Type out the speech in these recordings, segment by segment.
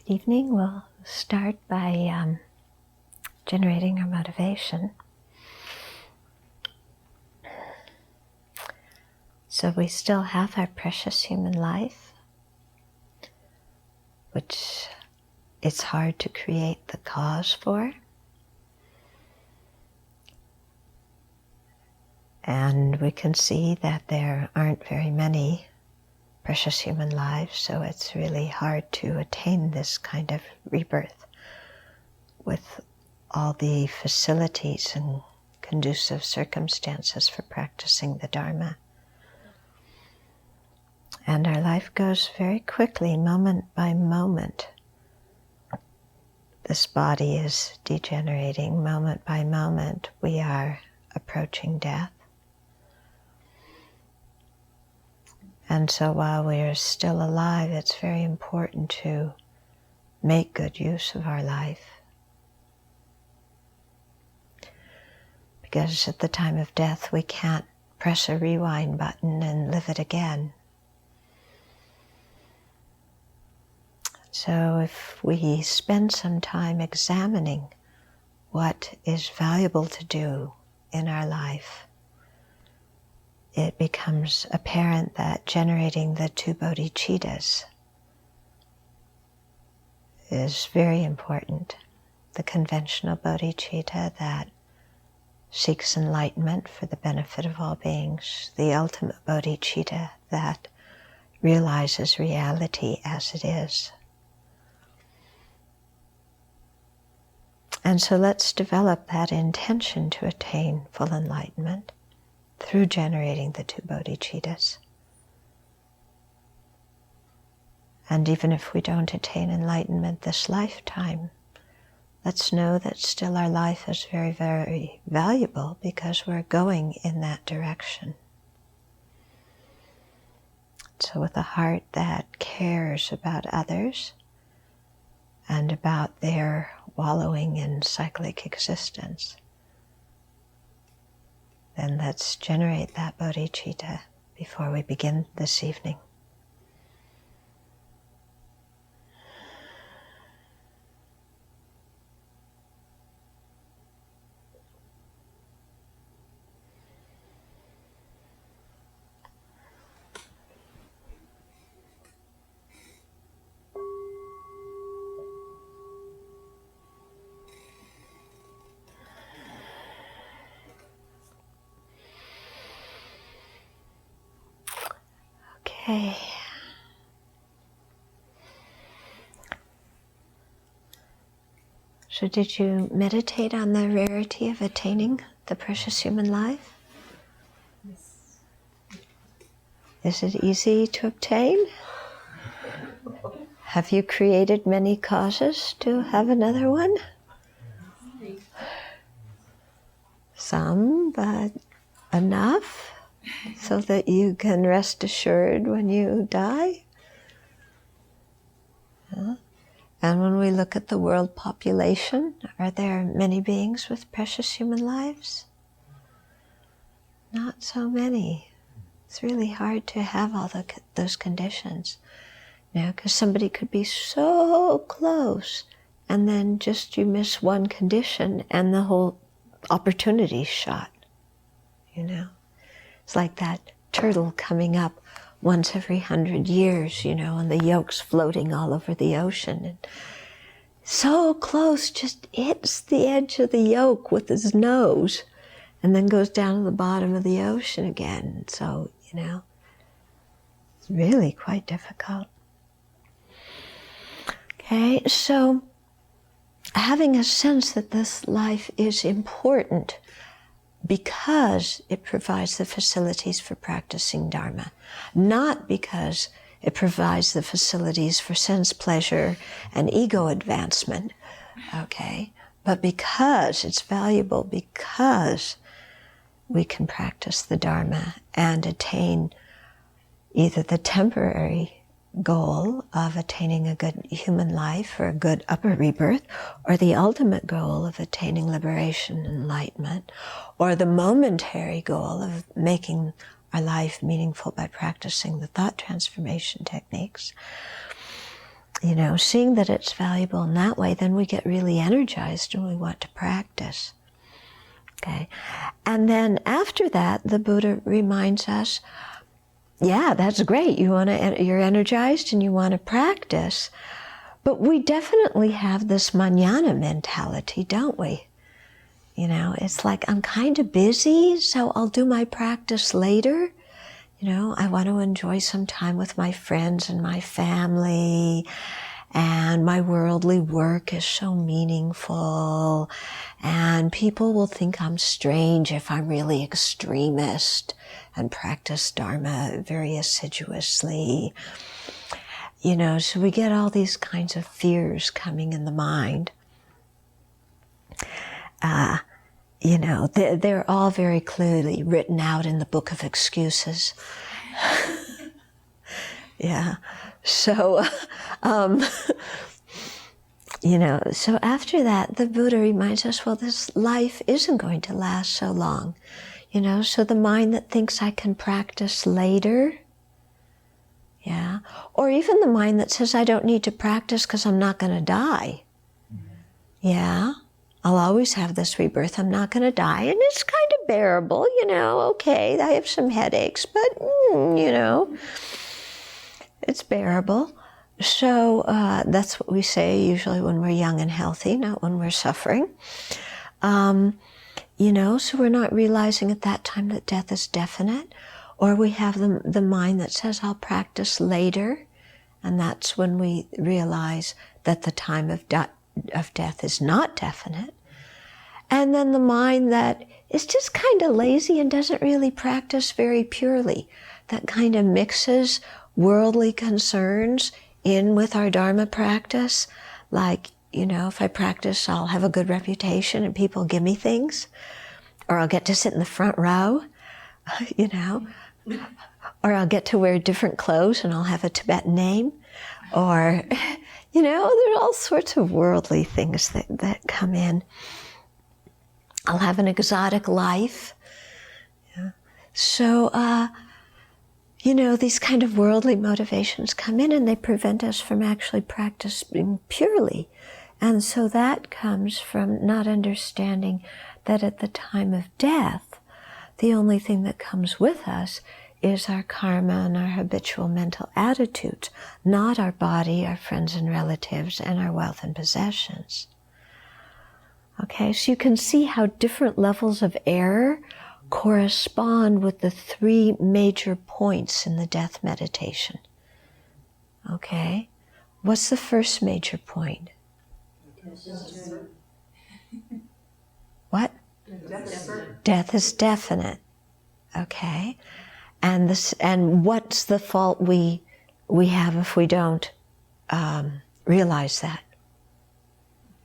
Good evening. We'll start by generating our motivation. So we still have our precious human life, which it's hard to create the cause for. And we can see that there aren't very many precious human lives, so it's really hard to attain this kind of rebirth with all the facilities and conducive circumstances for practicing the Dharma. And our life goes very quickly, moment by moment. This body is degenerating moment by moment. We are approaching death. And so while we are still alive, it's very important to make good use of our life. Because at the time of death, we can't press a rewind button and live it again. So if we spend some time examining what is valuable to do in our life, it becomes apparent that generating the two bodhicittas is very important. The conventional bodhicitta that seeks enlightenment for the benefit of all beings, the ultimate bodhicitta that realizes reality as it is. And so let's develop that intention to attain full enlightenment through generating the two bodhicittas. And even if we don't attain enlightenment this lifetime, let's know that still our life is very, very valuable because we're going in that direction. So with a heart that cares about others and about their wallowing in cyclic existence, then let's generate that bodhicitta before we begin this evening. Okay. So did you meditate on the rarity of attaining the precious human life? Yes. Is it easy to obtain? Have you created many causes to have another one? Some, but enough so that you can rest assured when you die? And when we look at the world population, are there many beings with precious human lives? Not so many. It's really hard to have all those conditions. Because somebody could be so close, and then just you miss one condition, and the whole opportunity's shot. It's like that turtle coming up once every 100 years, and the yolk's floating all over the ocean. And so close, just hits the edge of the yolk with his nose, and then goes down to the bottom of the ocean again. So, it's really quite difficult. Okay, so having a sense that this life is important because it provides the facilities for practicing Dharma, not because it provides the facilities for sense pleasure and ego advancement, okay, but because it's valuable, because we can practice the Dharma and attain either the temporary goal of attaining a good human life or a good upper rebirth, or the ultimate goal of attaining liberation and enlightenment, or the momentary goal of making our life meaningful by practicing the thought transformation techniques. seeing that it's valuable in that way, then we get really energized and we want to practice. Okay. And then after that, the Buddha reminds us, yeah, that's great. You're energized and you want to practice. But we definitely have this manana mentality, don't we? It's like, I'm kind of busy, so I'll do my practice later. I want to enjoy some time with my friends and my family, and my worldly work is so meaningful, and people will think I'm strange if I'm really extremist and practice Dharma very assiduously. So we get all these kinds of fears coming in the mind. They're all very clearly written out in the Book of Excuses. Yeah. So, so after that, the Buddha reminds us, well, this life isn't going to last so long. So the mind that thinks I can practice later, yeah, or even the mind that says I don't need to practice because I'm not going to die. Yeah. I'll always have this rebirth. I'm not going to die. And it's kind of bearable, okay, I have some headaches, but, it's bearable. So that's what we say usually when we're young and healthy, not when we're suffering. So we're not realizing at that time that death is definite. Or we have the mind that says, I'll practice later. And that's when we realize that the time of death is not definite. And then the mind that is just kind of lazy and doesn't really practice very purely, that kind of mixes worldly concerns in with our Dharma practice. Like, if I practice, I'll have a good reputation and people give me things, or I'll get to sit in the front row, or I'll get to wear different clothes and I'll have a Tibetan name, or, there are all sorts of worldly things that come in. I'll have an exotic life. Yeah. So, these kind of worldly motivations come in and they prevent us from actually practicing purely. And so that comes from not understanding that at the time of death, the only thing that comes with us is our karma and our habitual mental attitudes, not our body, our friends and relatives, and our wealth and possessions. Okay, so you can see how different levels of error correspond with the three major points in the death meditation. Okay, what's the first major point? What? Death is definite. Okay, and what's the fault we have if we don't realize that?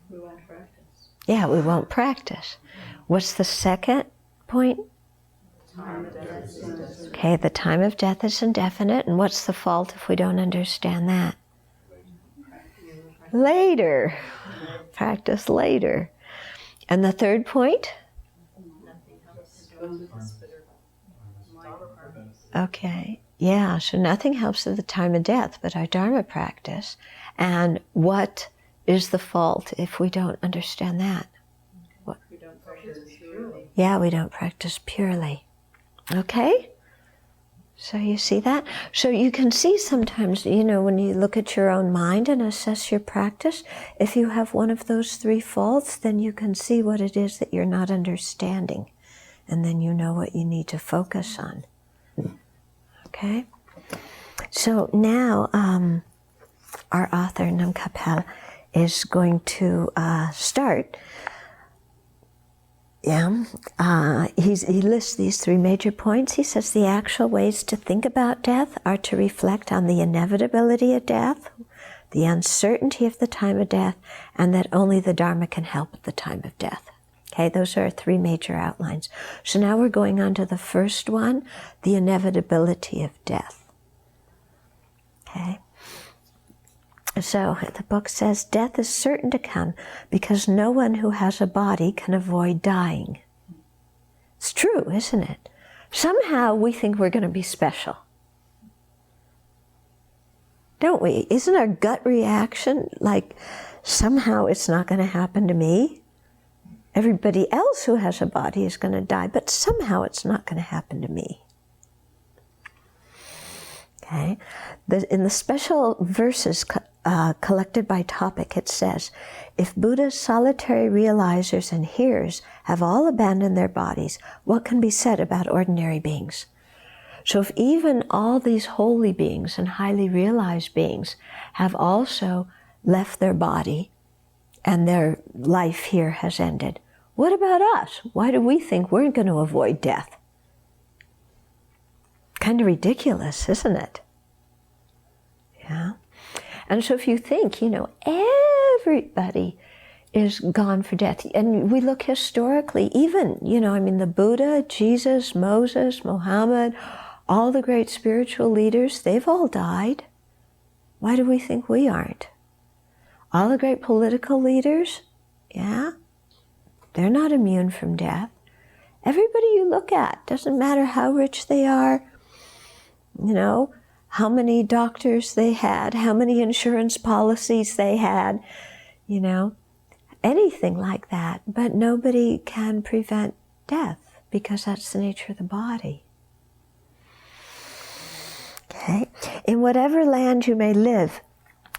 We won't practice. Yeah, we won't practice. What's the second point? Okay, the time of death is indefinite, and what's the fault if we don't understand that? Later. Practice later. And the third point? Okay, yeah, so nothing helps at the time of death but our Dharma practice. And what is the fault if we don't understand that? What? We don't practice purely. Yeah, we don't practice purely. Okay? So you see that? So you can see sometimes, when you look at your own mind and assess your practice, if you have one of those three faults, then you can see what it is that you're not understanding. And then you know what you need to focus on. Okay? So now our author, Namkapel, is going to start. Yeah, he lists these three major points. He says the actual ways to think about death are to reflect on the inevitability of death, the uncertainty of the time of death, and that only the Dharma can help at the time of death. Okay, those are our three major outlines. So now we're going on to the first one, the inevitability of death. Okay. So the book says, death is certain to come because no one who has a body can avoid dying. It's true, isn't it? Somehow we think we're going to be special. don't we? Isn't our gut reaction like, somehow it's not going to happen to me? Everybody else who has a body is going to die, but somehow it's not going to happen to me. Okay? In the special verses collected by topic, it says, if Buddha's solitary realizers and hearers have all abandoned their bodies, what can be said about ordinary beings? So if even all these holy beings and highly realized beings have also left their body and their life here has ended, what about us? Why do we think we're going to avoid death? Kind of ridiculous, isn't it? Yeah. And so if you think, everybody is gone for death. And we look historically, even, the Buddha, Jesus, Moses, Muhammad, all the great spiritual leaders, they've all died. Why do we think we aren't? All the great political leaders, yeah, they're not immune from death. Everybody you look at, doesn't matter how rich they are, how many doctors they had, how many insurance policies they had, anything like that. But nobody can prevent death because that's the nature of the body. Okay? In whatever land you may live,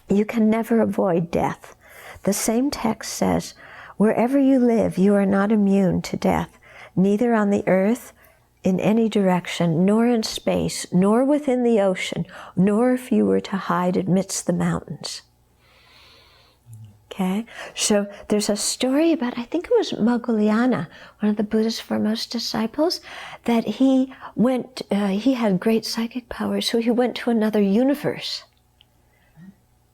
you can never avoid death. The same text says, wherever you live, you are not immune to death, neither on the earth, in any direction, nor in space, nor within the ocean, nor if you were to hide amidst the mountains. Okay? So there's a story about, I think it was Moggallana, one of the Buddha's foremost disciples, that he had great psychic powers, so he went to another universe.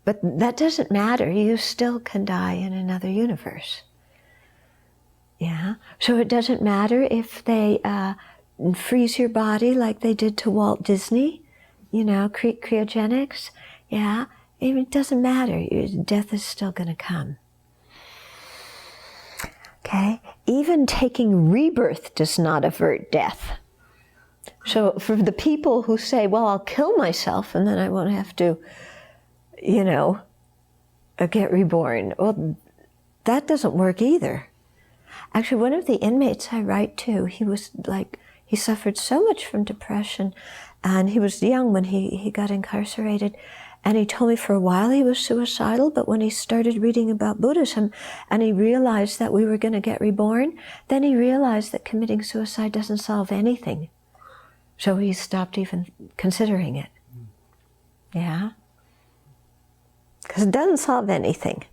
But that doesn't matter, you still can die in another universe. Yeah? So it doesn't matter if they freeze your body like they did to Walt Disney, cryogenics, yeah, it doesn't matter, death is still going to come. Okay, even taking rebirth does not avert death. So for the people who say, well, I'll kill myself and then I won't have to, get reborn, well, that doesn't work either. Actually, one of the inmates I write to, he suffered so much from depression, and he was young when he got incarcerated, and he told me for a while he was suicidal, but when he started reading about Buddhism and he realized that we were going to get reborn, then he realized that committing suicide doesn't solve anything. So he stopped even considering it. Yeah? Because it doesn't solve anything.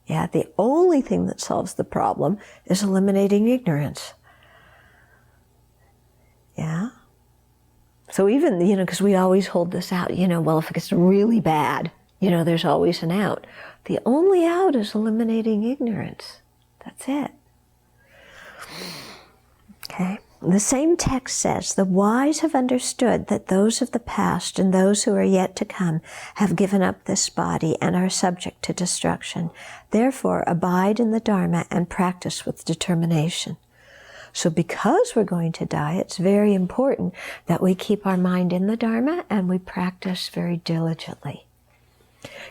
Yeah, the only thing that solves the problem is eliminating ignorance. Yeah? So even, because we always hold this out, well, if it gets really bad, there's always an out. The only out is eliminating ignorance. That's it. Okay? The same text says, the wise have understood that those of the past and those who are yet to come have given up this body and are subject to destruction. Therefore, abide in the Dharma and practice with determination. So because we're going to die, it's very important that we keep our mind in the Dharma and we practice very diligently.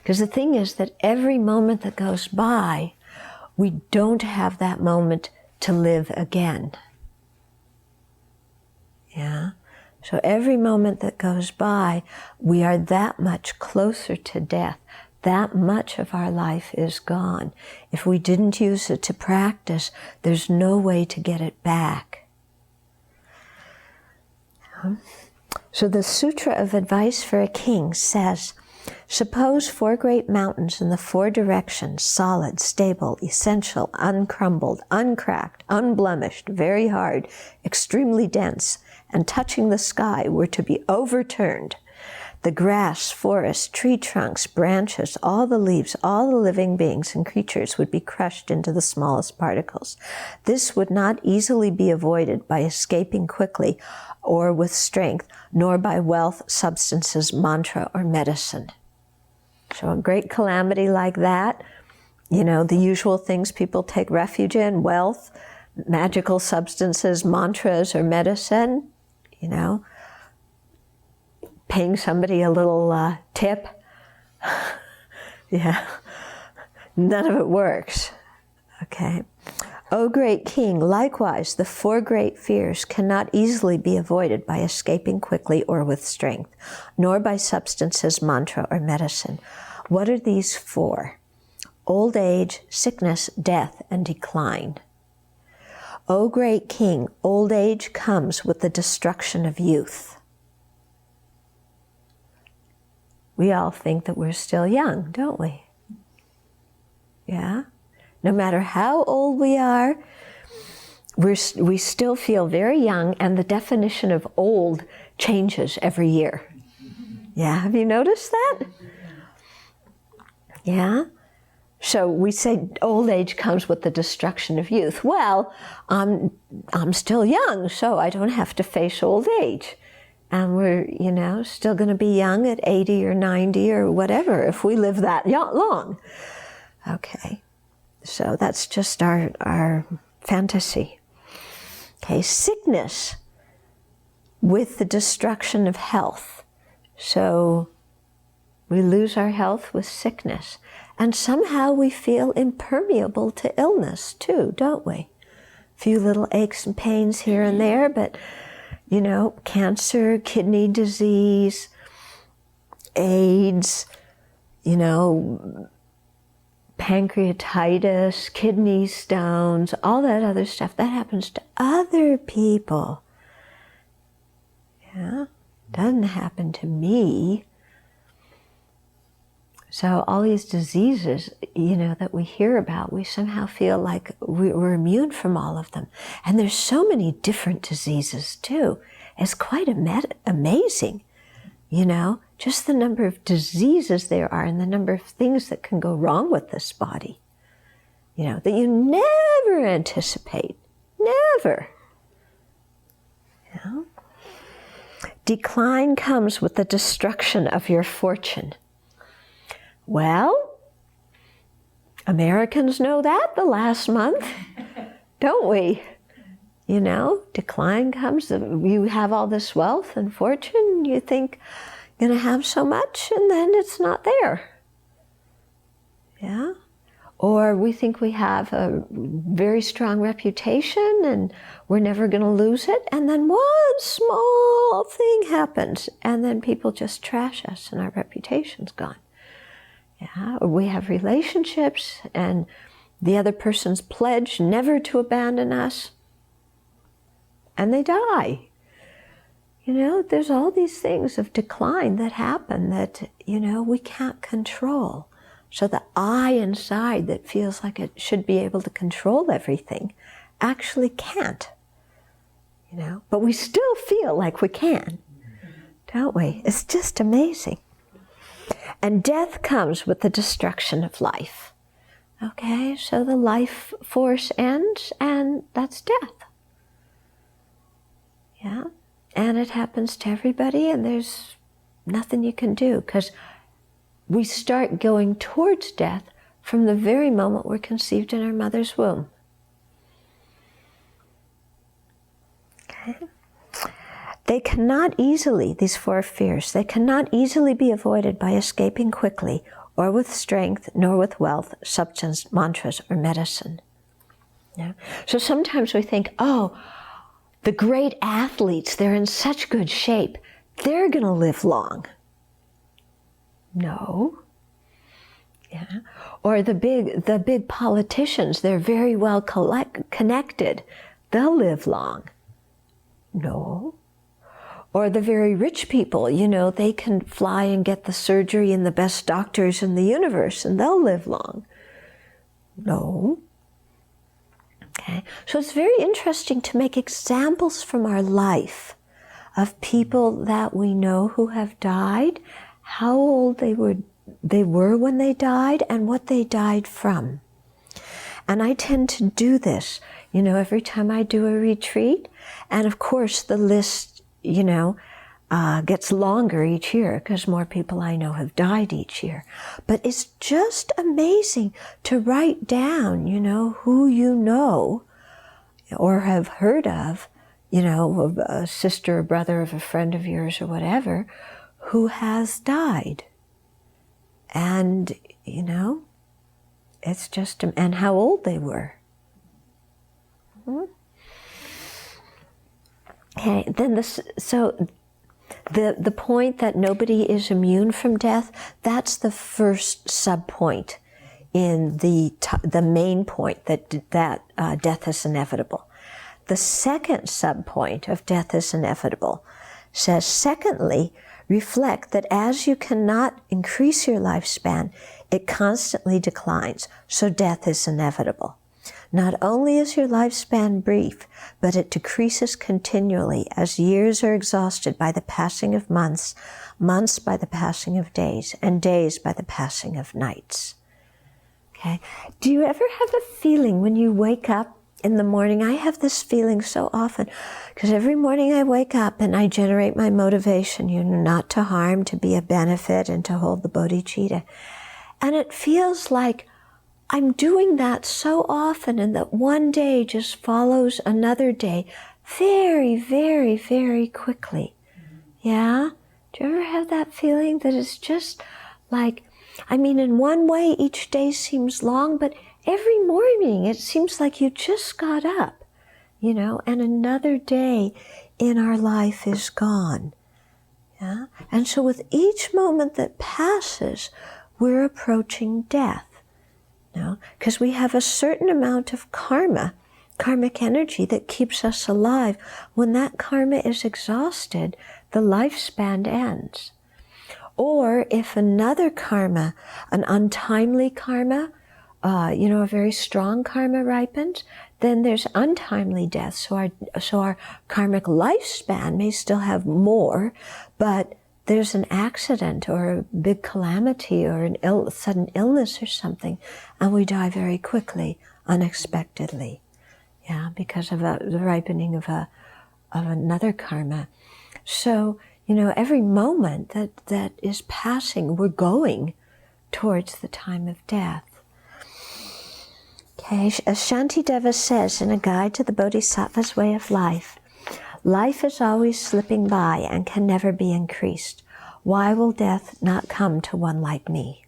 Because the thing is that every moment that goes by, we don't have that moment to live again. Yeah? So every moment that goes by, we are that much closer to death. That much of our life is gone. If we didn't use it to practice, there's no way to get it back. So the Sutra of Advice for a King says, suppose 4 great mountains in the 4 directions, solid, stable, essential, uncrumbled, uncracked, unblemished, very hard, extremely dense, and touching the sky were to be overturned. The grass, forest, tree trunks, branches, all the leaves, all the living beings and creatures would be crushed into the smallest particles. This would not easily be avoided by escaping quickly or with strength, nor by wealth, substances, mantra, or medicine. So a great calamity like that, the usual things people take refuge in, wealth, magical substances, mantras, or medicine, paying somebody a little tip, Yeah. None of it works. Okay. O great king, likewise, the four great fears cannot easily be avoided by escaping quickly or with strength, nor by substances, mantra, or medicine. What are these four? Old age, sickness, death, and decline. O great king, old age comes with the destruction of youth. We all think that we're still young, don't we? Yeah? No matter how old we are, we still feel very young, and the definition of old changes every year. Yeah, have you noticed that? Yeah? So we say old age comes with the destruction of youth. Well, I'm still young, so I don't have to face old age. And we're, still going to be young at 80 or 90 or whatever if we live that long. Okay. So that's just our fantasy. Okay, sickness with the destruction of health. So we lose our health with sickness. And somehow we feel impermeable to illness too, don't we? A few little aches and pains here and there, but, cancer, kidney disease, AIDS, pancreatitis, kidney stones, all that other stuff, that happens to other people. Yeah, doesn't happen to me. So all these diseases, that we hear about, we somehow feel like we're immune from all of them. And there's so many different diseases too. It's quite amazing, just the number of diseases there are and the number of things that can go wrong with this body, that you never anticipate, never. Decline comes with the destruction of your fortune. Well, Americans know that the last month, don't we? Decline comes, you have all this wealth and fortune, you think you're going to have so much, and then it's not there. Yeah? Or we think we have a very strong reputation and we're never going to lose it, and then one small thing happens, and then people just trash us and our reputation's gone. Yeah? Or we have relationships and the other person's pledged never to abandon us, and they die. There's all these things of decline that happen that, we can't control. So the I inside that feels like it should be able to control everything actually can't. But we still feel like we can, don't we? It's just amazing. And death comes with the destruction of life. Okay, so the life force ends, and that's death. Yeah, and it happens to everybody, and there's nothing you can do, because we start going towards death from the very moment we're conceived in our mother's womb. Okay. They cannot easily, these four fears, they cannot easily be avoided by escaping quickly, or with strength, nor with wealth, substance, mantras, or medicine. Yeah? So sometimes we think, the great athletes, they're in such good shape, they're going to live long. No. Yeah. Or the big politicians, they're very well connected, they'll live long. No. Or the very rich people, they can fly and get the surgery and the best doctors in the universe, and they'll live long. No. Okay. So it's very interesting to make examples from our life of people that we know who have died, how old they were when they died, and what they died from. And I tend to do this, every time I do a retreat. And of course, the list, gets longer each year because more people I know have died each year. But it's just amazing to write down, who you know or have heard of, a sister or brother of a friend of yours or whatever, who has died. And, you know, it's just, and how old they were. Okay, then the point that nobody is immune from death, that's the first sub-point in the main point that death is inevitable. The second sub-point of death is inevitable says, secondly, reflect that as you cannot increase your lifespan, it constantly declines, so death is inevitable. Not only is your lifespan brief, but it decreases continually as years are exhausted by the passing of months, months by the passing of days, and days by the passing of nights. Okay? Do you ever have a feeling when you wake up in the morning? I have this feeling so often, because every morning I wake up and I generate my motivation, not to harm, to be a benefit, and to hold the bodhicitta. And it feels like I'm doing that so often, and that one day just follows another day very, very, very quickly. Yeah? Do you ever have that feeling that it's just like, I mean, in one way each day seems long, but every morning it seems like you just got up, and another day in our life is gone. Yeah? And so with each moment that passes, we're approaching death. No, because we have a certain amount of karmic energy that keeps us alive. When that karma is exhausted, the lifespan ends. Or if another karma, an untimely karma, a very strong karma ripens, then there's untimely death. So our karmic lifespan may still have more, but there's an accident or a big calamity or a sudden illness or something, and we die very quickly, unexpectedly, because of the ripening of another karma. So, every moment that is passing, we're going towards the time of death. Okay, as Shantideva says in a guide to the Bodhisattva's way of life, life is always slipping by and can never be increased. Why will death not come to one like me?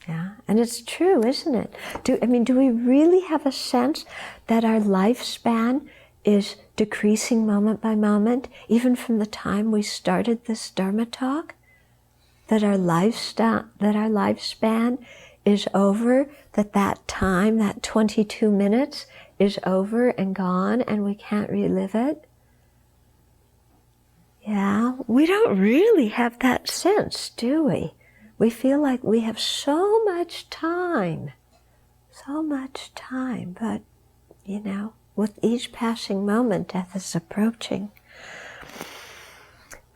Yeah, and it's true, isn't it? Do we really have a sense that our lifespan is decreasing moment by moment, even from the time we started this Dharma talk? That our lifespan is over, that time, that 22 minutes is over and gone, and we can't relive it? Yeah, we don't really have that sense, do we? We feel like we have so much time, but, with each passing moment, death is approaching.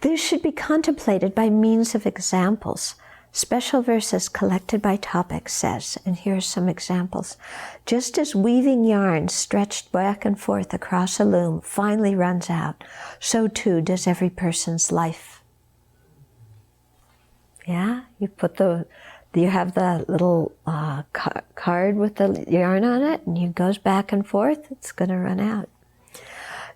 This should be contemplated by means of examples. Special verses collected by topic says, and here are some examples, just as weaving yarn stretched back and forth across a loom finally runs out, so too does every person's life. Yeah, you have the little card with the yarn on it, and it goes back and forth, it's going to run out.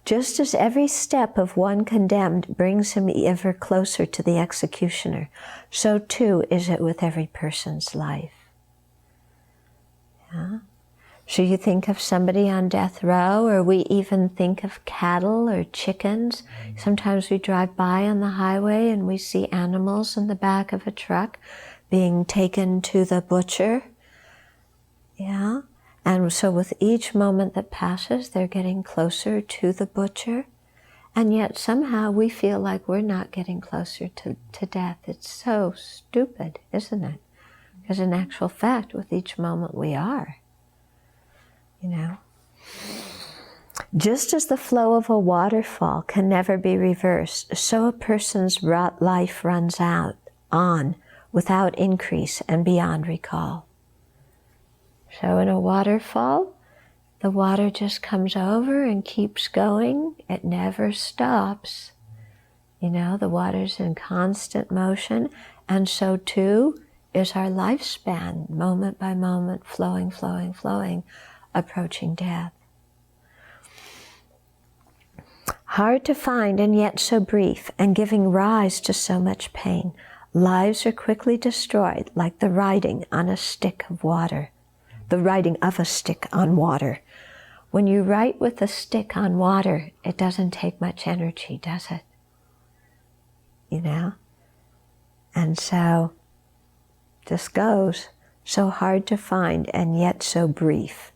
Just as every step of one condemned brings him ever closer to the executioner, so too is it with every person's life. Yeah? So you think of somebody on death row, or we even think of cattle or chickens. Sometimes we drive by on the highway and we see animals in the back of a truck being taken to the butcher. Yeah? And so with each moment that passes, they're getting closer to the butcher. And yet somehow we feel like we're not getting closer to death. It's so stupid, isn't it? Because in actual fact, with each moment we are. Just as the flow of a waterfall can never be reversed, so a person's life runs on without increase and beyond recall. So in a waterfall, the water just comes over and keeps going. It never stops. The water's in constant motion, and so too is our lifespan, moment by moment, flowing, flowing, flowing, approaching death. Hard to find and yet so brief, and giving rise to so much pain. Lives are quickly destroyed like the writing on a stick of water. The writing of a stick on water. When you write with a stick on water, it doesn't take much energy, does it? You know? And so, this goes, so hard to find and yet so brief.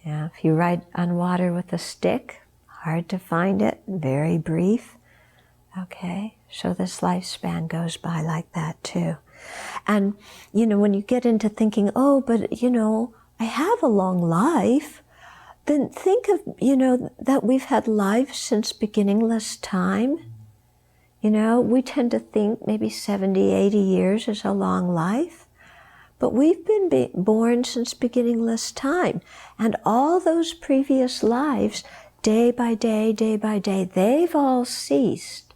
Yeah, if you write on water with a stick, hard to find it, very brief. Okay, so this lifespan goes by like that too. And, you know, when you get into thinking, oh, but, you know, I have a long life, then think of, you know, that we've had lives since beginningless time. You know, we tend to think maybe 70, 80 years is a long life, but we've been born since beginningless time. And all those previous lives, day by day, they've all ceased.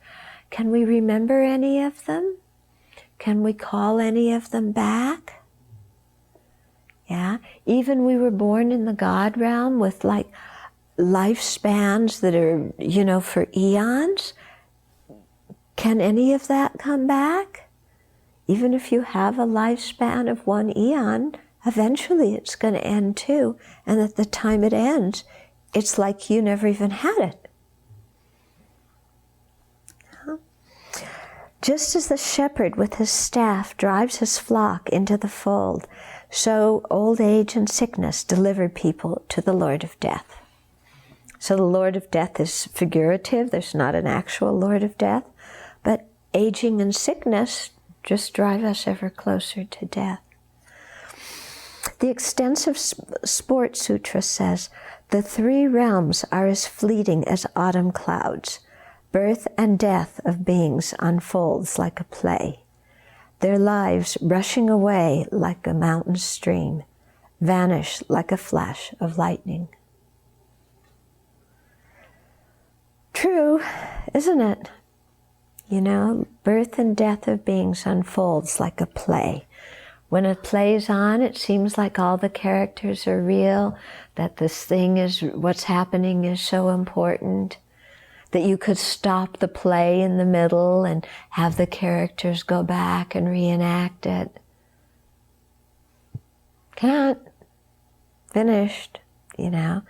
Can we remember any of them? Can we call any of them back? Yeah, even we were born in the God realm with like lifespans that are, you know, for eons. Can any of that come back? Even if you have a lifespan of 1 eon, eventually it's going to end too. And at the time it ends, it's like you never even had it. Just as the shepherd with his staff drives his flock into the fold, so old age and sickness deliver people to the Lord of Death. So the Lord of Death is figurative. There's not an actual Lord of Death. But aging and sickness just drive us ever closer to death. The extensive Sport Sutra says, the 3 realms are as fleeting as autumn clouds. Birth and death of beings unfolds like a play. Their lives rushing away like a mountain stream, vanish like a flash of lightning. True, isn't it? You know, birth and death of beings unfolds like a play. When a play's on, it seems like all the characters are real, that this thing is, what's happening is so important, that you could stop the play in the middle and have the characters go back and reenact it. Can't. Finished, you know.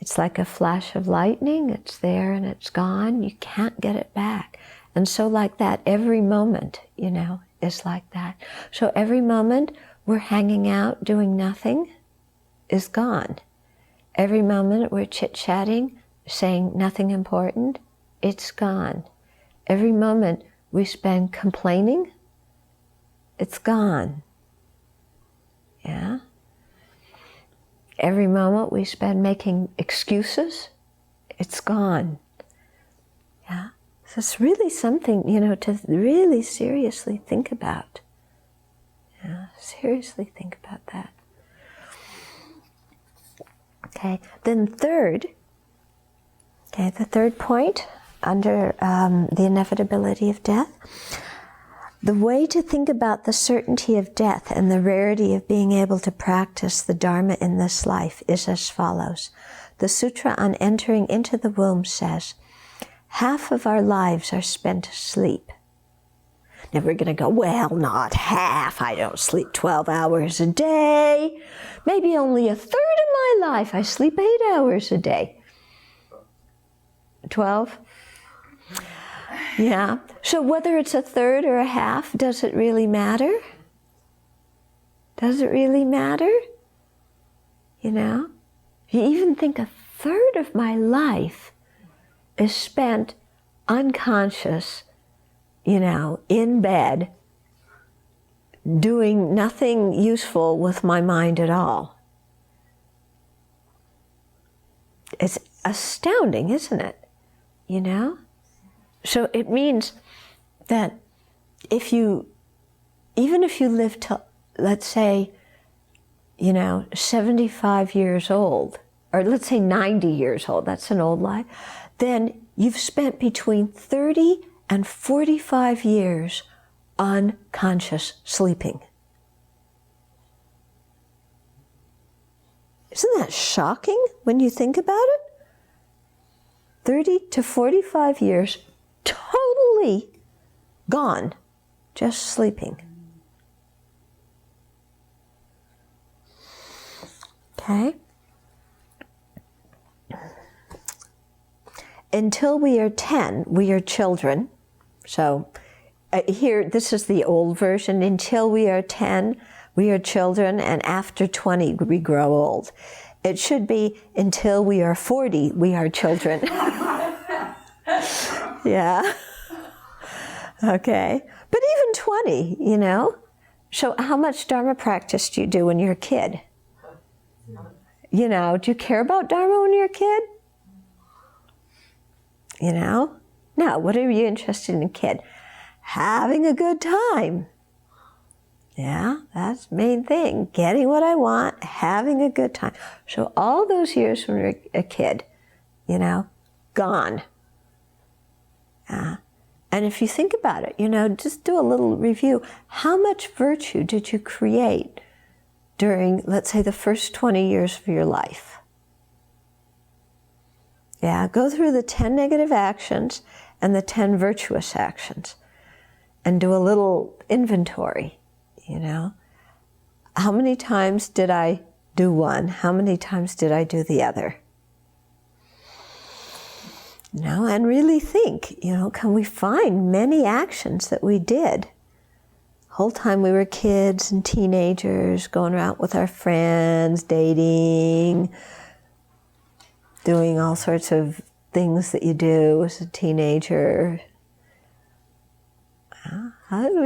It's like a flash of lightning. It's there and it's gone. You can't get it back. And so like that, every moment, you know, is like that. So every moment we're hanging out doing nothing is gone. Every moment we're chit-chatting, saying nothing important, it's gone. Every moment we spend complaining, it's gone. Yeah? Every moment we spend making excuses, it's gone. Yeah? So it's really something, you know, to really seriously think about. Yeah? Seriously think about that. Okay, then third, okay, the third point under the inevitability of death, the way to think about the certainty of death and the rarity of being able to practice the Dharma in this life is as follows. The Sutra on Entering into the Womb says, half of our lives are spent asleep. Now we're going to go, well, not half. I don't sleep 12 hours a day. Maybe only a third of my life. I sleep 8 hours a day. 12? Yeah. So whether it's a third or a half, does it really matter? Does it really matter? You know? You even think a third of my life is spent unconscious, you know, in bed, doing nothing useful with my mind at all. It's astounding, isn't it? You know? So it means that even if you live till, let's say, you know, 75 years old, or let's say 90 years old, that's an old life, then you've spent between 30 and 45 years unconscious sleeping. Isn't that shocking when you think about it? 30 to 45 years totally Gone. Just sleeping. Okay? Until we are 10, we are children. So here, this is the old version. Until we are 10, we are children, and after 20, we grow old. It should be until we are 40, we are children. Yeah. Okay. But even 20, you know. So how much Dharma practice do you do when you're a kid? You know, do you care about Dharma when you're a kid? You know? No, what are you interested in a kid? Having a good time. Yeah, that's the main thing. Getting what I want, having a good time. So all those years when you're a kid, you know, gone. Yeah. And if you think about it, you know, just do a little review. How much virtue did you create during, let's say, the first 20 years of your life? Yeah, go through the 10 negative actions and the 10 virtuous actions and do a little inventory, you know. How many times did I do one? How many times did I do the other? You know, and really think, you know, can we find many actions that we did whole time we were kids and teenagers, going out with our friends, dating, doing all sorts of things that you do as a teenager. How did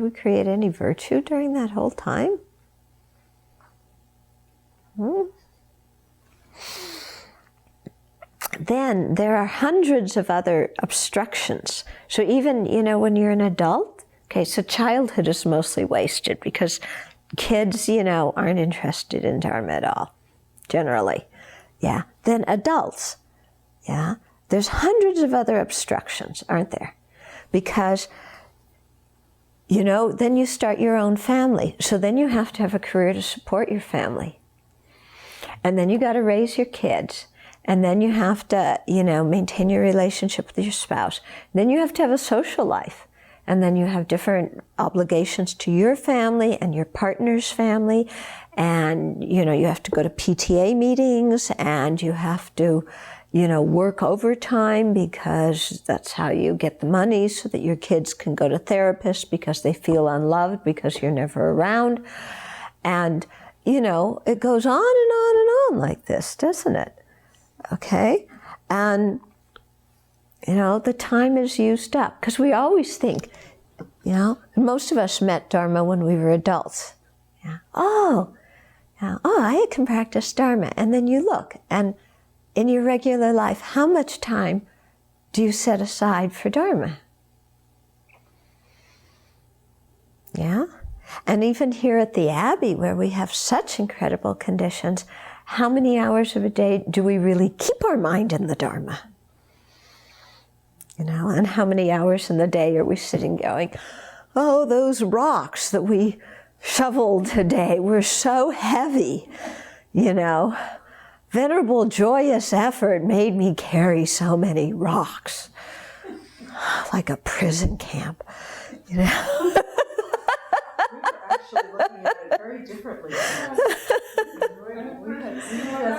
we create any virtue during that whole time? Then there are hundreds of other obstructions. So even, you know, when you're an adult, okay, so childhood is mostly wasted because kids, you know, aren't interested in Dharma at all, generally. Yeah. Then adults, yeah, there's hundreds of other obstructions, aren't there? Because, you know, then you start your own family. So then you have to have a career to support your family. And then you got to raise your kids. And then you have to, you know, maintain your relationship with your spouse. Then you have to have a social life. And then you have different obligations to your family and your partner's family. And, you know, you have to go to PTA meetings and you have to, you know, work overtime because that's how you get the money so that your kids can go to therapists because they feel unloved because you're never around. And, you know, it goes on and on and on like this, doesn't it? Okay? And, you know, the time is used up. Because we always think, you know, most of us met Dharma when we were adults. Yeah. Oh, I can practice Dharma. And then you look, and in your regular life, how much time do you set aside for Dharma? Yeah? And even here at the Abbey, where we have such incredible conditions, how many hours of a day do we really keep our mind in the Dharma? You know, and how many hours in the day are we sitting going, oh, those rocks that we shoveled today were so heavy, you know. Venerable joyous effort made me carry so many rocks. Like a prison camp, you know. We were actually looking at it very differently.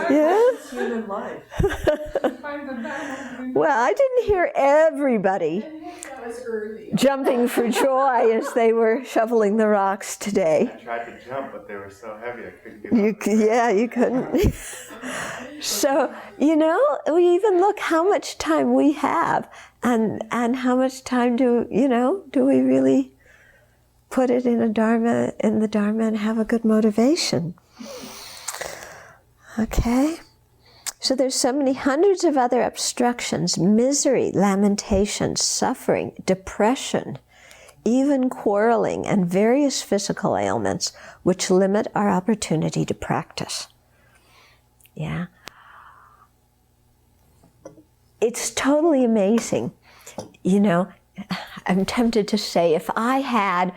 It's human life. Well, I didn't hear everybody jumping for joy as they were shoveling the rocks today. I tried to jump, but they were so heavy I couldn't get up. Yeah, you couldn't. So, you know, we even look how much time we have and how much time do we really put it in the Dharma and have a good motivation. Okay? So there's so many hundreds of other obstructions, misery, lamentation, suffering, depression, even quarreling, and various physical ailments which limit our opportunity to practice. Yeah? It's totally amazing. You know, I'm tempted to say if I had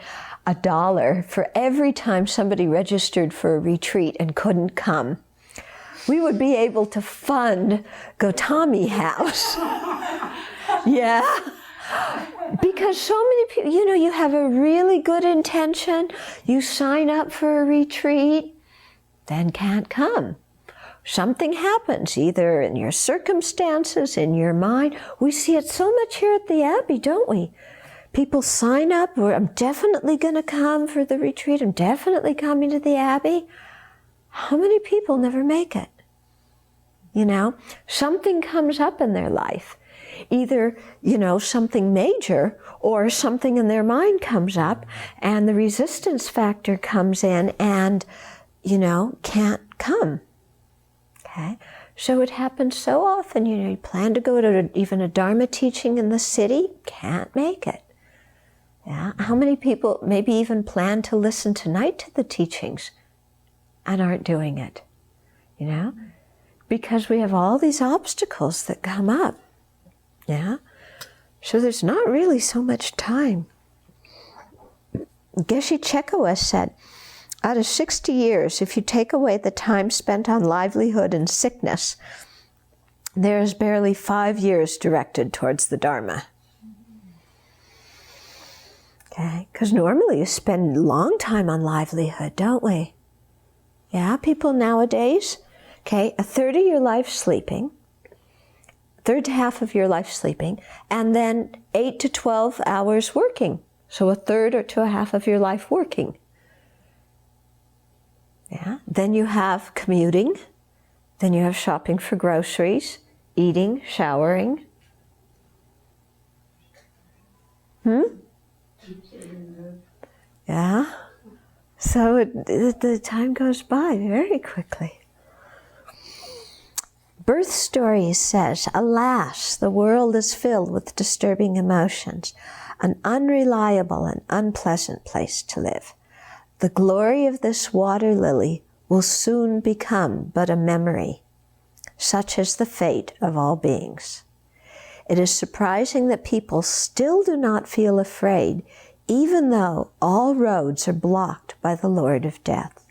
$1 for every time somebody registered for a retreat and couldn't come, we would be able to fund Gautami House. Yeah. Because Because so many people, you know, you have a really good intention, you sign up for a retreat, then can't come. Something happens, either in your circumstances, in your mind. We see it so much here at the Abbey, don't we? People sign up, I'm definitely going to come for the retreat, I'm definitely coming to the Abbey. How many people never make it? You know, something comes up in their life. Either, you know, something major or something in their mind comes up and the resistance factor comes in and, you know, can't come. Okay? So it happens so often, you know, you plan to go to even a Dharma teaching in the city, can't make it. Yeah? How many people maybe even plan to listen tonight to the teachings and aren't doing it? You know? Because we have all these obstacles that come up. Yeah? So there's not really so much time. Geshe Chekowa said, out of 60 years, if you take away the time spent on livelihood and sickness, there is barely 5 years directed towards the Dharma. Okay? Because normally you spend a long time on livelihood, don't we? Yeah, people nowadays, okay, a third of your life sleeping, third to half of your life sleeping, and then 8 to 12 hours working. So a third or to a half of your life working. Yeah. Then you have commuting, then you have shopping for groceries, eating, showering. Yeah. So the time goes by very quickly. Birth Stories says, alas, the world is filled with disturbing emotions, an unreliable and unpleasant place to live. The glory of this water lily will soon become but a memory. Such is the fate of all beings. It is surprising that people still do not feel afraid, even though all roads are blocked by the Lord of Death.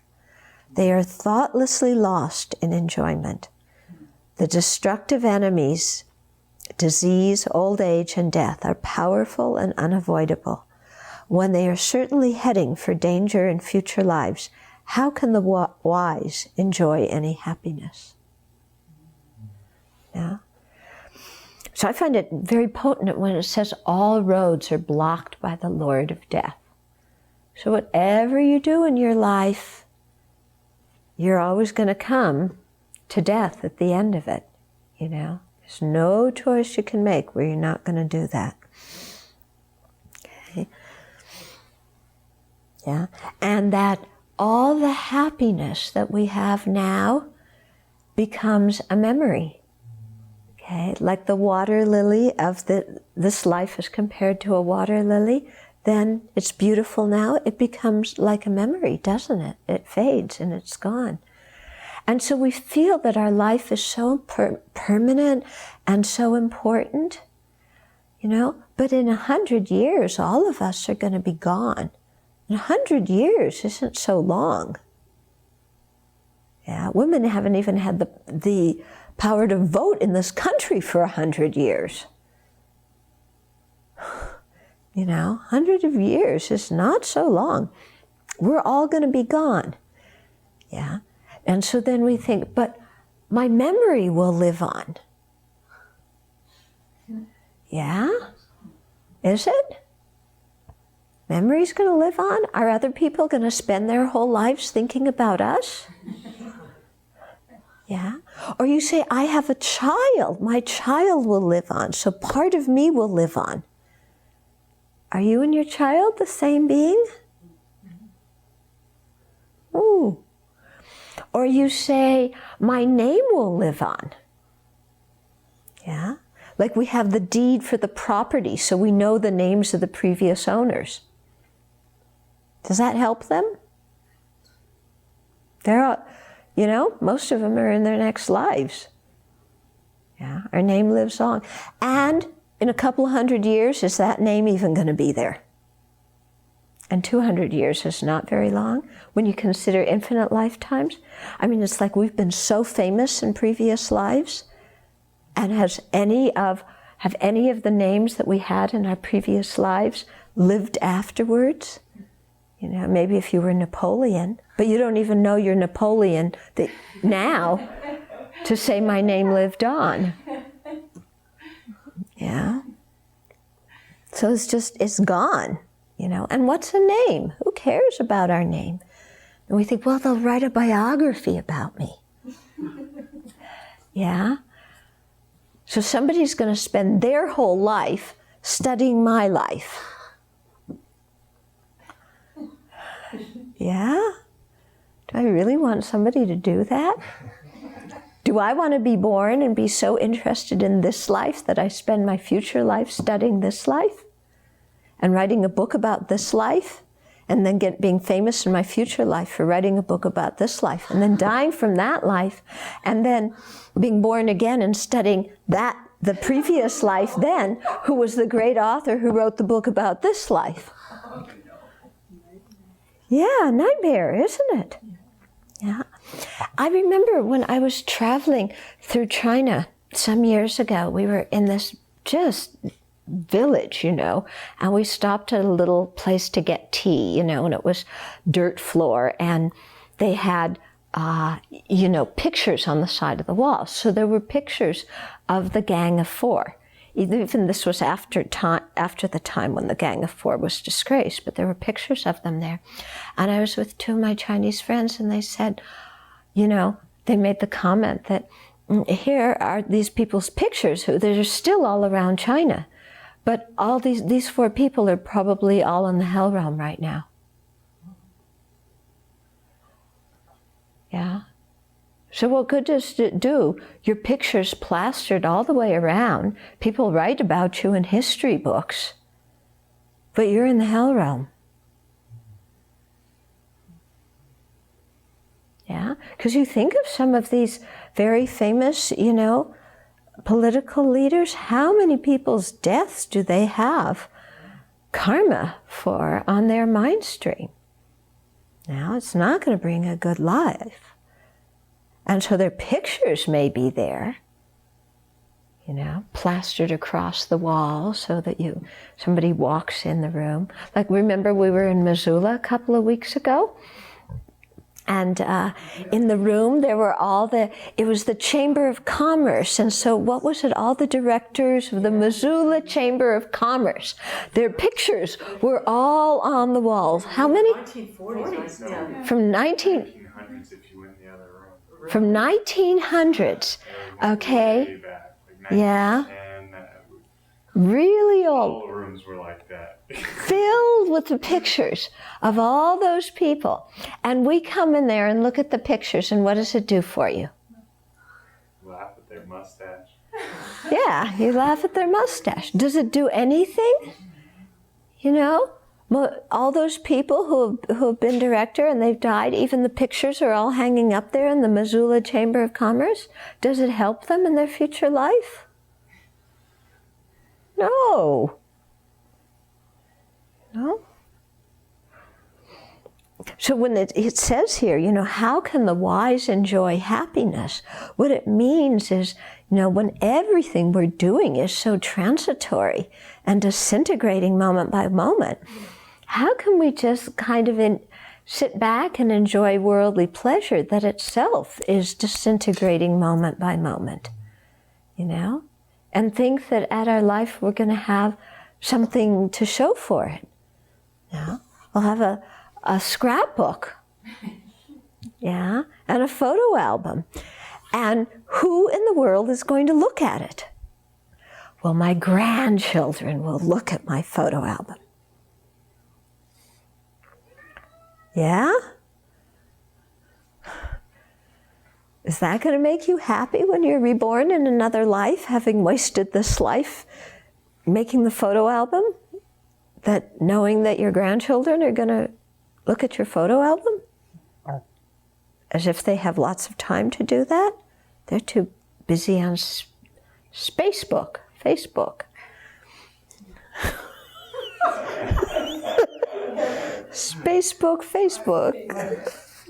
They are thoughtlessly lost in enjoyment. The destructive enemies, disease, old age, and death, are powerful and unavoidable. When they are certainly heading for danger in future lives, how can the wise enjoy any happiness? Yeah. So I find it very potent when it says all roads are blocked by the Lord of Death. So whatever you do in your life, you're always going to come to death at the end of it, you know. There's no choice you can make where you're not going to do that. Okay. Yeah. And that all the happiness that we have now becomes a memory. Okay. Like the water lily of this life is compared to a water lily, then it's beautiful now. It becomes like a memory, doesn't it? It fades and it's gone. And so we feel that our life is so permanent and so important, you know, but in 100 years, all of us are going to be gone. 100 years isn't so long. Yeah, women haven't even had the power to vote in this country for 100 years. You know, 100 of years is not so long. We're all going to be gone. Yeah. And so then we think, but my memory will live on. Yeah? Is it? Memory's going to live on? Are other people going to spend their whole lives thinking about us? Yeah? Or you say, I have a child. My child will live on, so part of me will live on. Are you and your child the same being? Ooh. Or you say, my name will live on. Yeah? Like we have the deed for the property, so we know the names of the previous owners. Does that help them? They're, you know, most of them are in their next lives. Yeah? Our name lives on. And in a couple of 100 years, is that name even going to be there? And 200 years is not very long when you consider infinite lifetimes. I mean, it's like we've been so famous in previous lives. And has any of Have any of the names that we had in our previous lives lived afterwards? You know, maybe if you were Napoleon, but you don't even know you're Napoleon now to say my name lived on. Yeah. So it's gone, you know. And what's a name? Who cares about our name? And we think, well, they'll write a biography about me. Yeah. So somebody's going to spend their whole life studying my life. Yeah? Do I really want somebody to do that? Do I want to be born and be so interested in this life that I spend my future life studying this life and writing a book about this life, and then being famous in my future life for writing a book about this life, and then dying from that life, and then being born again and studying the previous life then, who was the great author who wrote the book about this life? Yeah, nightmare, isn't it? Yeah. I remember when I was traveling through China some years ago, we were in this just village, you know, and we stopped at a little place to get tea, you know, and it was dirt floor, and they had, you know, pictures on the side of the wall. So there were pictures of the Gang of Four. Even this was after the time when the Gang of Four was disgraced, but there were pictures of them there. And I was with two of my Chinese friends, and they said, you know, they made the comment that here are these people's pictures who they're still all around China, but all these four people are probably all in the hell realm right now. Yeah. So what good does it do? Your picture's plastered all the way around. People write about you in history books, but you're in the hell realm. Yeah? Because you think of some of these very famous, you know, political leaders, how many people's deaths do they have karma for on their mind stream? Now, it's not going to bring a good life. And so their pictures may be there, you know, plastered across the wall so that somebody walks in the room. Like, remember we were in Missoula a couple of weeks ago? And in the room there were it was the Chamber of Commerce. And so what was it? All the directors of the Missoula Chamber of Commerce. Their pictures were all on the walls. How many? 1940s. Yeah. From 1900s if you went in the other room. From 1900s, okay? Way back, like Yeah. 1910, Really old. all the rooms were like that. Filled with the pictures of all those people. And we come in there and look at the pictures, and what does it do for you? Laugh at their mustache. Yeah, you laugh at their mustache. Does it do anything? You know? All those people who have been director and they've died, even the pictures are all hanging up there in the Missoula Chamber of Commerce. Does it help them in their future life? No. No. So when it says here, you know, how can the wise enjoy happiness? What it means is, you know, when everything we're doing is so transitory and disintegrating moment by moment, how can we just kind of sit back and enjoy worldly pleasure that itself is disintegrating moment by moment, you know? And think that at our life we're going to have something to show for it. Yeah? We'll have a scrapbook, yeah, and a photo album. And who in the world is going to look at it? Well, my grandchildren will look at my photo album. Yeah? Is that going to make you happy when you're reborn in another life, having wasted this life making the photo album? That knowing that your grandchildren are going to look at your photo album? As if they have lots of time to do that? They're too busy on Facebook. Facebook.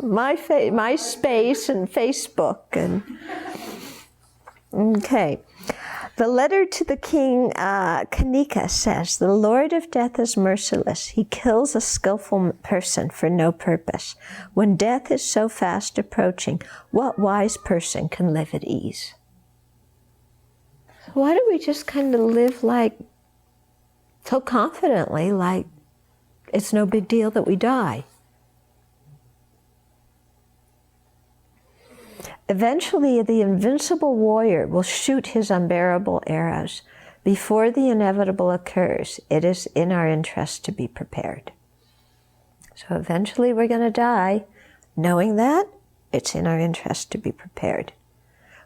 MySpace and Facebook. And okay. The letter to the king, Kanika, says, "The Lord of death is merciless. He kills a skillful person for no purpose. When death is so fast approaching, what wise person can live at ease?" Why do we just kind of live like so confidently, like it's no big deal that we die? Eventually, the invincible warrior will shoot his unbearable arrows. Before the inevitable occurs, it is in our interest to be prepared. So eventually we're going to die. Knowing that, it's in our interest to be prepared.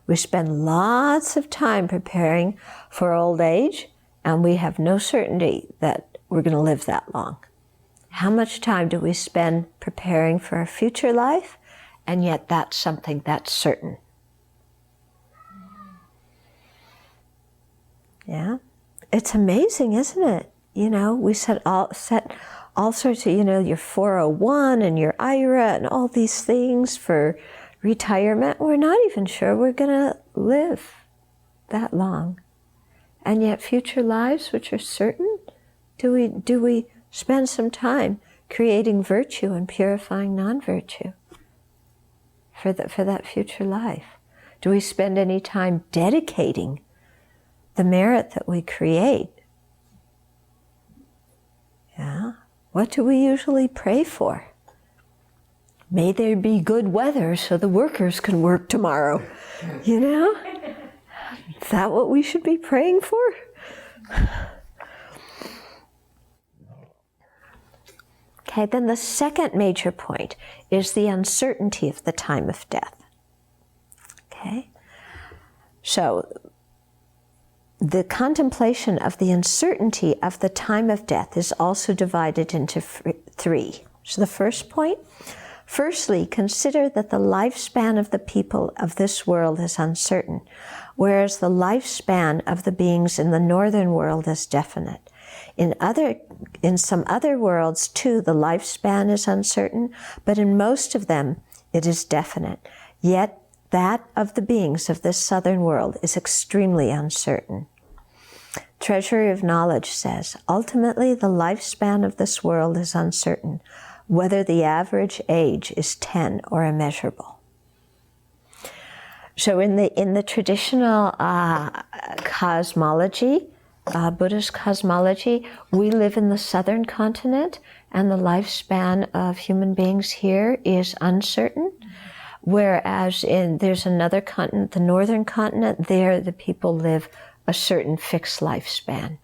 We spend lots of time preparing for old age, and we have no certainty that we're going to live that long. How much time do we spend preparing for our future life? And yet that's something that's certain. Yeah, it's amazing, isn't it? You know, we set all sorts of, you know, your 401 and your IRA and all these things for retirement. We're not even sure we're going to live that long. And yet future lives, which are certain, do we spend some time creating virtue and purifying non-virtue for that future life? Do we spend any time dedicating the merit that we create? Yeah. What do we usually pray for? May there be good weather so the workers can work tomorrow. You know? Is that what we should be praying for? Okay, then the second major point is the uncertainty of the time of death. Okay? So, the contemplation of the uncertainty of the time of death is also divided into three. So the first point, firstly, consider that the lifespan of the people of this world is uncertain, whereas the lifespan of the beings in the northern world is definite. In some other worlds, too, the lifespan is uncertain, but in most of them, it is definite. Yet, that of the beings of this southern world is extremely uncertain. Treasury of Knowledge says, ultimately, the lifespan of this world is uncertain, whether the average age is 10 or immeasurable. So in the traditional cosmology, Buddhist cosmology, we live in the southern continent, and the lifespan of human beings here is uncertain. Whereas there's another continent, the northern continent, there the people live a certain fixed lifespan.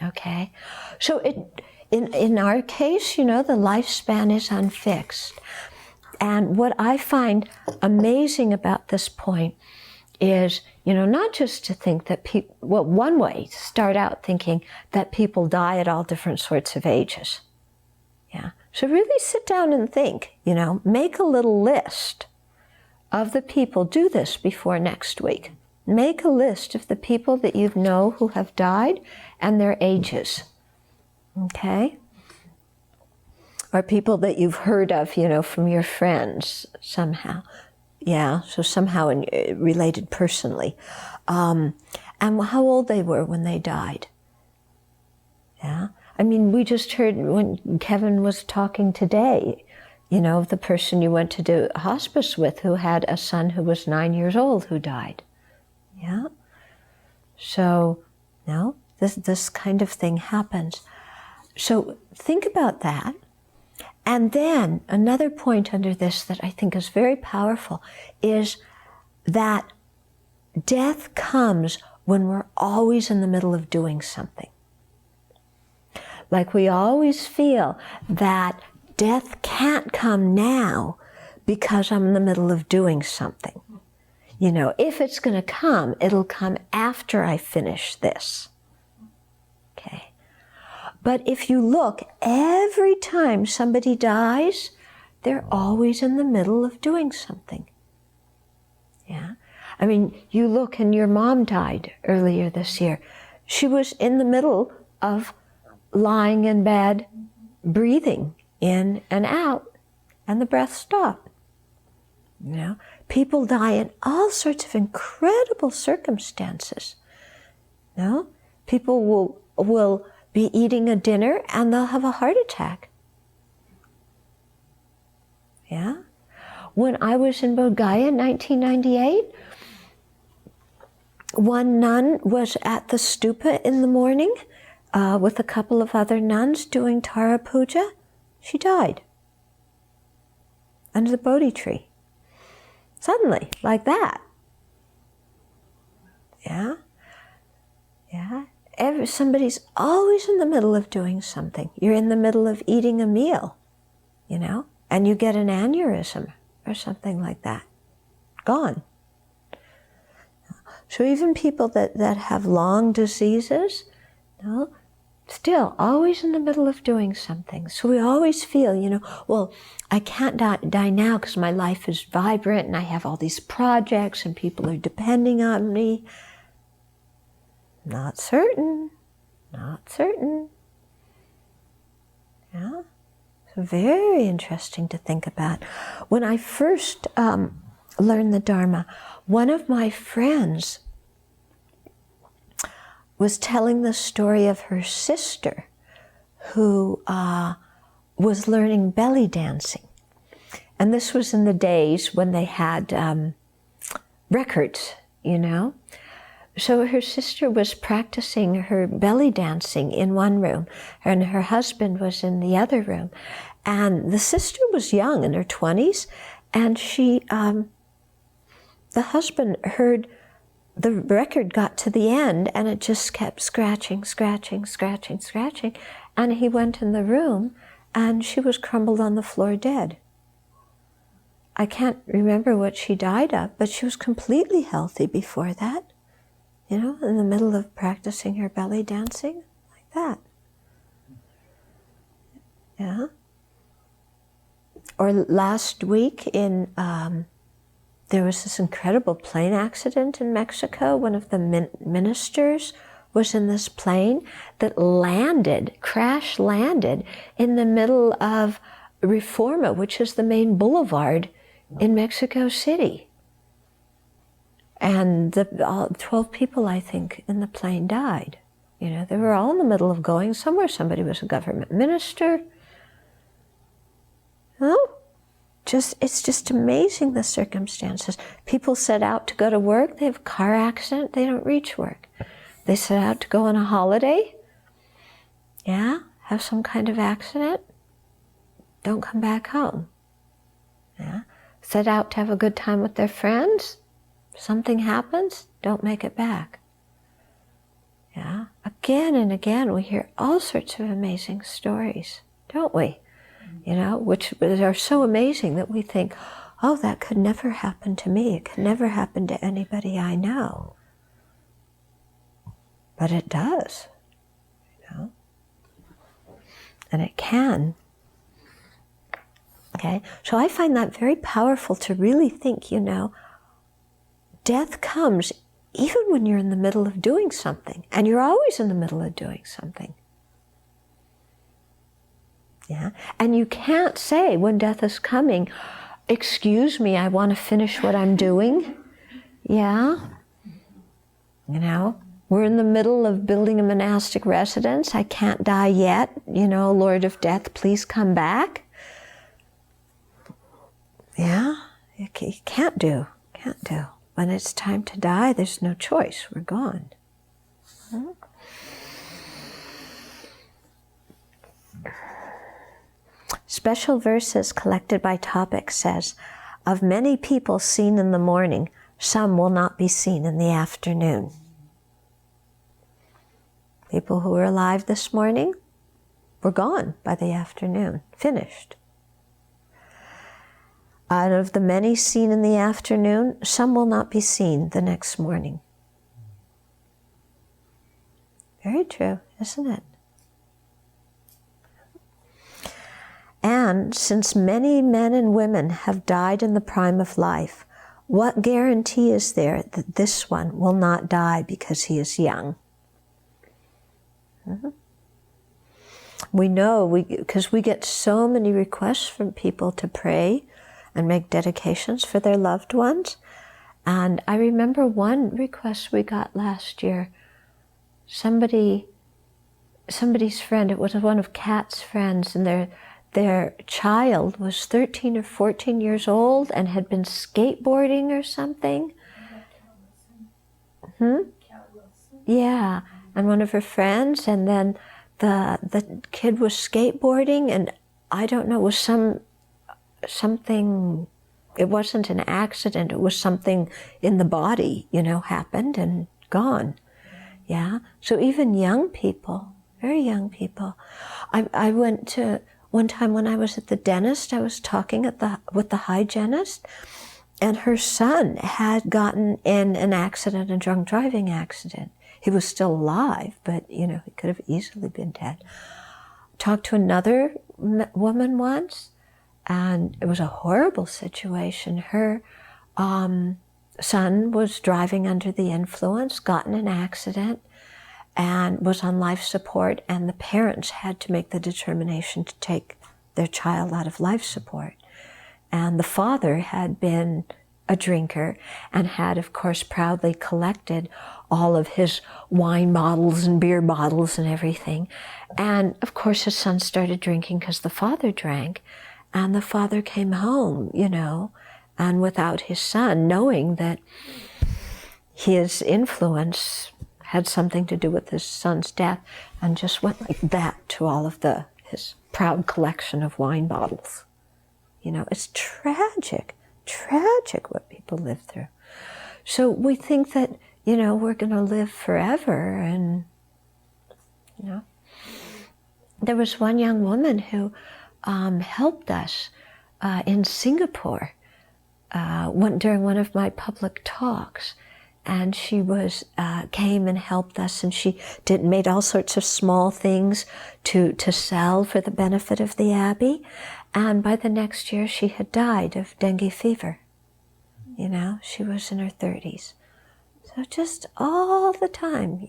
Okay? So in our case, you know, the lifespan is unfixed. And what I find amazing about this point is, you know, not just to think that people, well, one way, start out thinking that people die at all different sorts of ages. Yeah. So really sit down and think, you know, make a little list of the people. Do this before next week. Make a list of the people that you know who have died and their ages. Okay? Or people that you've heard of, you know, from your friends somehow. Yeah, so somehow related personally. And how old they were when they died. Yeah? I mean, we just heard when Kevin was talking today, you know, of the person you went to do hospice with who had a son who was 9 years old who died. Yeah? So, no, this kind of thing happens. So think about that. And then another point under this that I think is very powerful is that death comes when we're always in the middle of doing something. Like we always feel that death can't come now because I'm in the middle of doing something. You know, if it's going to come, it'll come after I finish this. Okay. But if you look, every time somebody dies, they're always in the middle of doing something. Yeah. I mean, you look and your mom died earlier this year. She was in the middle of lying in bed, breathing in and out, and the breath stopped. You know, people die in all sorts of incredible circumstances. No? People will be eating a dinner and they'll have a heart attack. Yeah? When I was in Bodh Gaya in 1998, one nun was at the stupa in the morning with a couple of other nuns doing Tara Puja. She died under the Bodhi tree. Suddenly, like that. Yeah? Yeah? Somebody's always in the middle of doing something. You're in the middle of eating a meal, you know, and you get an aneurysm or something like that. Gone. So even people that have long diseases, you know, still always in the middle of doing something. So we always feel, you know, well, I can't die now because my life is vibrant and I have all these projects and people are depending on me. Not certain. Not certain. Yeah? So very interesting to think about. When I first learned the Dharma, one of my friends was telling the story of her sister who was learning belly dancing. And this was in the days when they had records, you know. So her sister was practicing her belly dancing in one room, and her husband was in the other room. And the sister was young, in her 20s, and she, the husband heard the record got to the end, and it just kept scratching, scratching, scratching, scratching. And he went in the room, and she was crumbled on the floor dead. I can't remember what she died of, but she was completely healthy before that. You know, in the middle of practicing her belly dancing, like that. Yeah. Or last week there was this incredible plane accident in Mexico. One of the ministers was in this plane that crash landed in the middle of Reforma, which is the main boulevard in Mexico City. And 12 people, I think, in the plane died. You know, they were all in the middle of going somewhere. Somebody was a government minister. Oh, it's just amazing, the circumstances. People set out to go to work. They have a car accident. They don't reach work. They set out to go on a holiday. Yeah, have some kind of accident. Don't come back home. Yeah, set out to have a good time with their friends. Something happens, don't make it back. Yeah, again and again we hear all sorts of amazing stories, don't we? You know, which are so amazing that we think, oh, that could never happen to me. It could never happen to anybody I know. But it does, you know, and it can. Okay, so I find that very powerful to really think, you know, death comes even when you're in the middle of doing something, and you're always in the middle of doing something. Yeah, and you can't say when death is coming, excuse me, I want to finish what I'm doing. Yeah, you know, we're in the middle of building a monastic residence. I can't die yet. You know, Lord of Death, please come back. Yeah, you can't do. When it's time to die, there's no choice. We're gone. Special Verses collected by topic says, of many people seen in the morning, some will not be seen in the afternoon. People who were alive this morning were gone by the afternoon, finished. Out of the many seen in the afternoon, some will not be seen the next morning. Very true, isn't it? And since many men and women have died in the prime of life, what guarantee is there that this one will not die because he is young? We know, because we get so many requests from people to pray and make dedications for their loved ones. And I remember one request we got last year. somebody's friend, it was one of Kat's friends, and their child was 13 or 14 years old and had been skateboarding or something. Yeah, and one of her friends, and then the kid was skateboarding, and I don't know, it was something, it wasn't an accident, it was something in the body, happened and gone. Yeah, so even young people, very young people. I went to, one time when I was at the dentist, I was talking with the hygienist, and her son had gotten in an accident, a drunk driving accident. He was still alive, but he could have easily been dead. Talked to another woman once, and it was a horrible situation. Her son was driving under the influence, got in an accident, and was on life support, and the parents had to make the determination to take their child out of life support. And the father had been a drinker and had, of course, proudly collected all of his wine bottles and beer bottles and everything. And, of course, his son started drinking because the father drank. And the father came home, and without his son, knowing that his influence had something to do with his son's death, and just went like that to all of his proud collection of wine bottles. It's tragic what people live through. So we think that, we're going to live forever, and, There was one young woman who helped us in Singapore during one of my public talks. And she came and helped us, and she made all sorts of small things to sell for the benefit of the Abbey. And by the next year, she had died of dengue fever. She was in her 30s. So just all the time,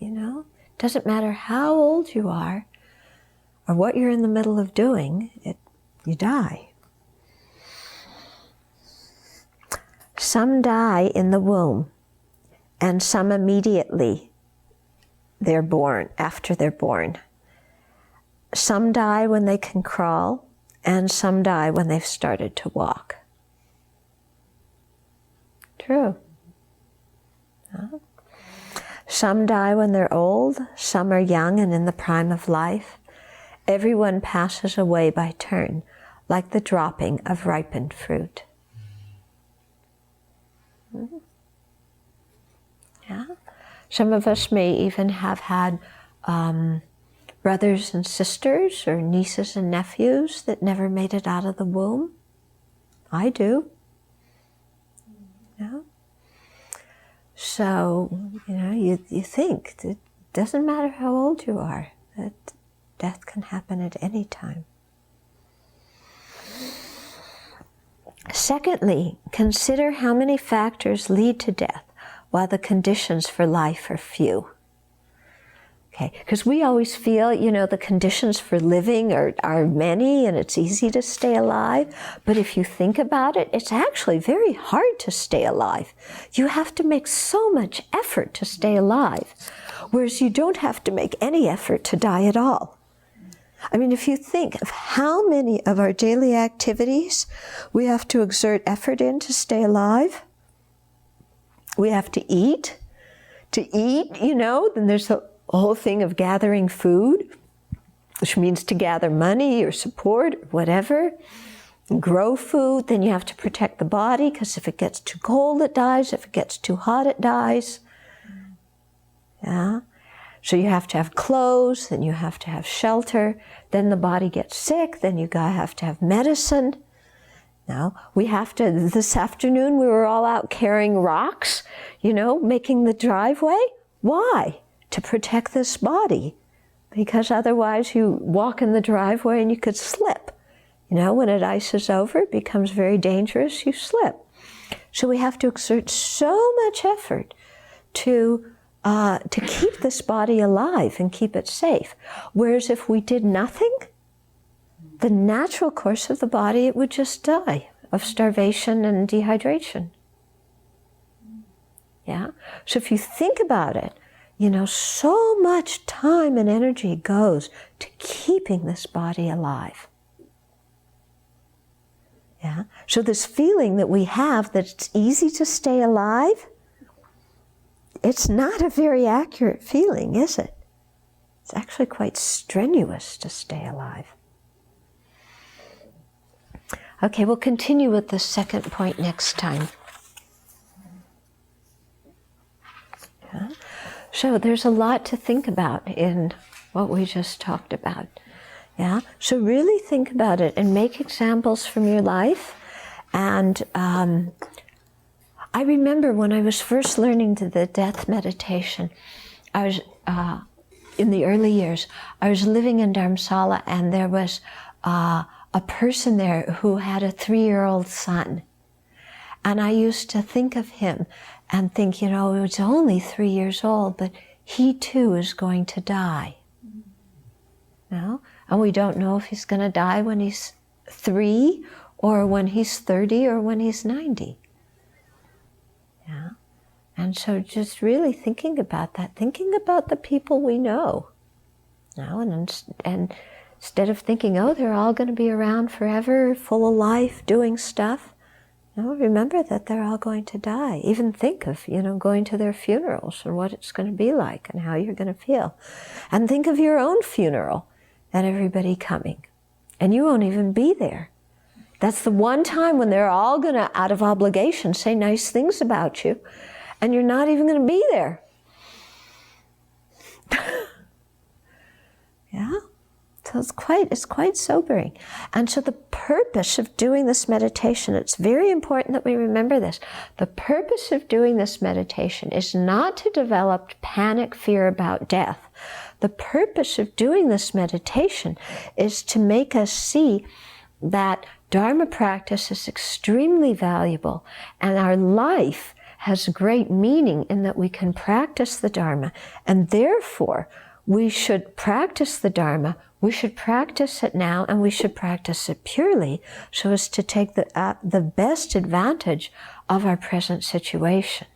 doesn't matter how old you are or what you're in the middle of doing, you die. Some die in the womb, and some immediately after they're born. Some die when they can crawl, and some die when they've started to walk. True. Huh? Some die when they're old, some are young and in the prime of life. Everyone passes away by turn, like the dropping of ripened fruit. Yeah. Some of us may even have had brothers and sisters or nieces and nephews that never made it out of the womb. I do. Yeah. So, you think it doesn't matter how old you are, that death can happen at any time. Secondly, consider how many factors lead to death while the conditions for life are few. Okay, because we always feel, the conditions for living are many and it's easy to stay alive. But if you think about it, it's actually very hard to stay alive. You have to make so much effort to stay alive, whereas you don't have to make any effort to die at all. I mean, if you think of how many of our daily activities we have to exert effort in to stay alive, we have to eat, then there's the whole thing of gathering food, which means to gather money or support, or whatever, and grow food. Then you have to protect the body, because if it gets too cold, it dies. If it gets too hot, it dies. Yeah. So you have to have clothes, then you have to have shelter, then the body gets sick, then you have to have medicine. Now, this afternoon we were all out carrying rocks, making the driveway. Why? To protect this body, because otherwise you walk in the driveway and you could slip. When it ices over, it becomes very dangerous, you slip. So we have to exert so much effort to keep this body alive and keep it safe. Whereas if we did nothing, the natural course of the body, it would just die of starvation and dehydration. Yeah? So if you think about it, You know, so much time and energy goes to keeping this body alive. Yeah? So this feeling that we have that it's easy to stay alive, it's not a very accurate feeling, is it? It's actually quite strenuous to stay alive. Okay, we'll continue with the second point next time. Yeah? So there's a lot to think about in what we just talked about. Yeah? So really think about it and make examples from your life. And I remember when I was first learning the death meditation, I was, in the early years, I was living in Dharamsala, and there was a person there who had a 3-year-old son. And I used to think of him and think, you know, he was only 3 years old, but he too is going to die. You know? And we don't know if he's going to die when he's 3 or when he's 30 or when he's 90. Yeah? And so just really thinking about that, thinking about the people we know. You know? And instead of thinking, oh, they're all going to be around forever, full of life, doing stuff, you know, remember that they're all going to die. Even think of, you know, going to their funerals and what it's going to be like and how you're going to feel. And think of your own funeral and everybody coming. And you won't even be there. That's the one time when they're all going to, out of obligation, say nice things about you. And you're not even going to be there. Yeah? So it's quite sobering. And so the purpose of doing this meditation, it's very important that we remember this. The purpose of doing this meditation is not to develop panic fear about death. The purpose of doing this meditation is to make us see that Dharma practice is extremely valuable, and our life has great meaning in that we can practice the Dharma, and therefore we should practice the Dharma. We should practice it now, and we should practice it purely so as to take the best advantage of our present situation.